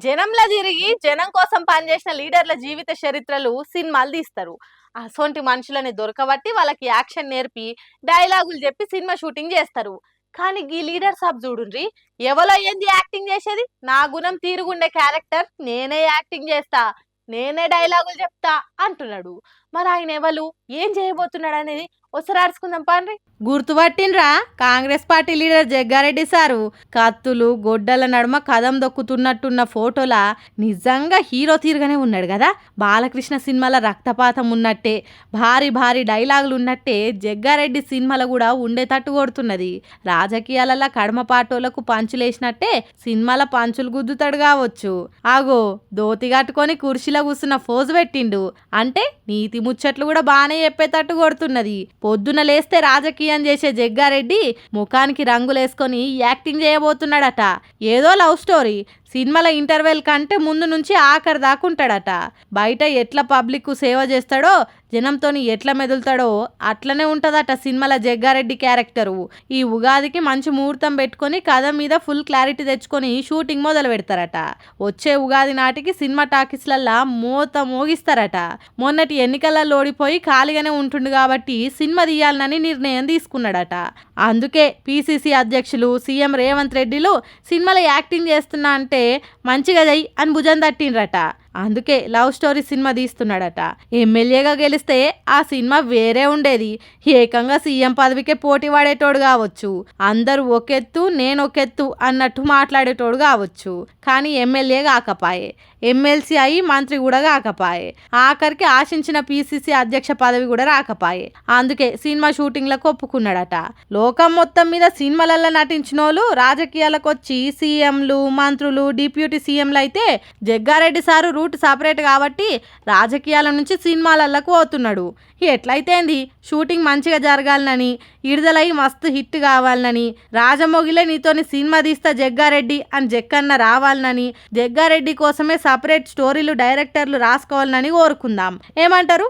జనంలా తిరిగి జనం కోసం పనిచేసిన లీడర్ల జీవిత చరిత్రలు సినిమాలు తీస్తారు. అసొంటి మనుషులని దొరకబట్టి వాళ్ళకి యాక్షన్ నేర్పి డైలాగులు చెప్పి సినిమా షూటింగ్ చేస్తారు. కానీ ఈ లీడర్ సాబ్ చూడుండ్రి, ఎవలో ఏంది యాక్టింగ్ చేసేది, నా గుణం తీరుగుండే క్యారెక్టర్ నేనే యాక్టింగ్ చేస్తా, నేనే డైలాగులు చెప్తా అంటున్నాడు. మరి ఆయన ఎవరు, ఏం చేయబోతున్నాడు అనేది ఒకసారి అరుచుకుందాం పాండ్రి. గుర్తుపట్టిండ్రా, Congress party leader Jaggareddy sir. కత్తులు గొడ్డల నడుమ కదం దొక్కుతున్నట్టున్న ఫోటోలా నిజంగా హీరో తీరుగానే ఉన్నాడు కదా. బాలకృష్ణ సినిమాల రక్తపాతం ఉన్నట్టే, భారీ భారీ డైలాగులు ఉన్నట్టే జగ్గారెడ్డి సినిమాలో కూడా ఉండేటట్టు కొడుతున్నది. రాజకీయాలలో కడమ పాటోళ్లకు పంచులేసినట్టే సినిమాల పంచులు గుద్దుతాడు కావచ్చు. ఆగో, దోతి కట్టుకొని కుర్చీలో కూర్చున్న ఫోజు పెట్టిండు అంటే నీతి ముచ్చట్లు కూడా బాగానే చెప్పేటట్టు కొడుతున్నది. పొద్దున లేస్తే రాజకీయం చేసే జగ్గారెడ్డి ముఖానికి రంగులేసుకొని యాక్టింగ్ చేయబోతున్నాడట. ఏదో లవ్ స్టోరీ సినిమాల ఇంటర్వెల్ కంటే ముందు నుంచి ఆఖరి దాకుంటాడట. బయట ఎట్లా పబ్లిక్ సేవ చేస్తాడో, జనంతోని ఎట్లా మెదులుతాడో అట్లనే ఉంటుందట సినిమాల జగ్గారెడ్డి క్యారెక్టరు. ఈ ఉగాదికి మంచి ముహూర్తం పెట్టుకొని కథ మీద ఫుల్ క్లారిటీ తెచ్చుకొని షూటింగ్ మొదలు పెడతారట. వచ్చే ఉగాది నాటికి సినిమా టాకీస్లల్లా మోత మోగిస్తారట. మొన్నటి ఎన్నికలలో ఓడిపోయి ఖాళీగానే ఉంటుండు కాబట్టి సినిమా తీయాలని నిర్ణయం తీసుకున్నాడట. అందుకే పిసిసి అధ్యక్షులు సీఎం రేవంత్ రెడ్డిలు సినిమాలో యాక్టింగ్ చేస్తున్నా అంటే మంచిగా చెయ్యి అని భుజం తట్టిండ్రట. అందుకే లవ్ స్టోరీ సినిమా తీస్తున్నాడట. ఎమ్మెల్యేగా గెలిస్తే ఆ సినిమా వేరే ఉండేది, ఏకంగా సీఎం పదవికే పోటీ పడేటోడు కావచ్చు, అందరూ ఒకెత్తు నేను ఒకెత్తు అన్నట్టు మాట్లాడేటోడు కావచ్చు. కానీ ఎమ్మెల్యే కాకపాయే, ఎమ్మెల్సీ అయి మంత్రి కూడా కాకపాయే, ఆఖరికి ఆశించిన పిసిసి అధ్యక్ష పదవి కూడా రాకపాయే. అందుకే సినిమా షూటింగ్లకు ఒప్పుకున్నాడట. లోకం మొత్తం మీద సినిమాలలో నటించిన వాళ్ళు రాజకీయాలకు వచ్చి సీఎంలు మంత్రులు డిప్యూటీ సీఎంలు అయితే జగ్గారెడ్డి సారు రూట్ సపరేట్ కాబట్టి రాజకీయాల నుంచి సినిమాలకు పోతున్నాడు. ఎట్లయితేంది, షూటింగ్ మంచిగా జరగాలనని, విడుదలై మస్తు హిట్ కావాలనని, రాజమౌగిలే నీతోని సినిమా తీస్తా జగ్గారెడ్డి అని జక్కన్న రావాలనని, జగ్గారెడ్డి కోసమే సపరేట్ స్టోరీలు డైరెక్టర్లు రాసుకోవాలని కోరుకుందాం. ఏమంటారు?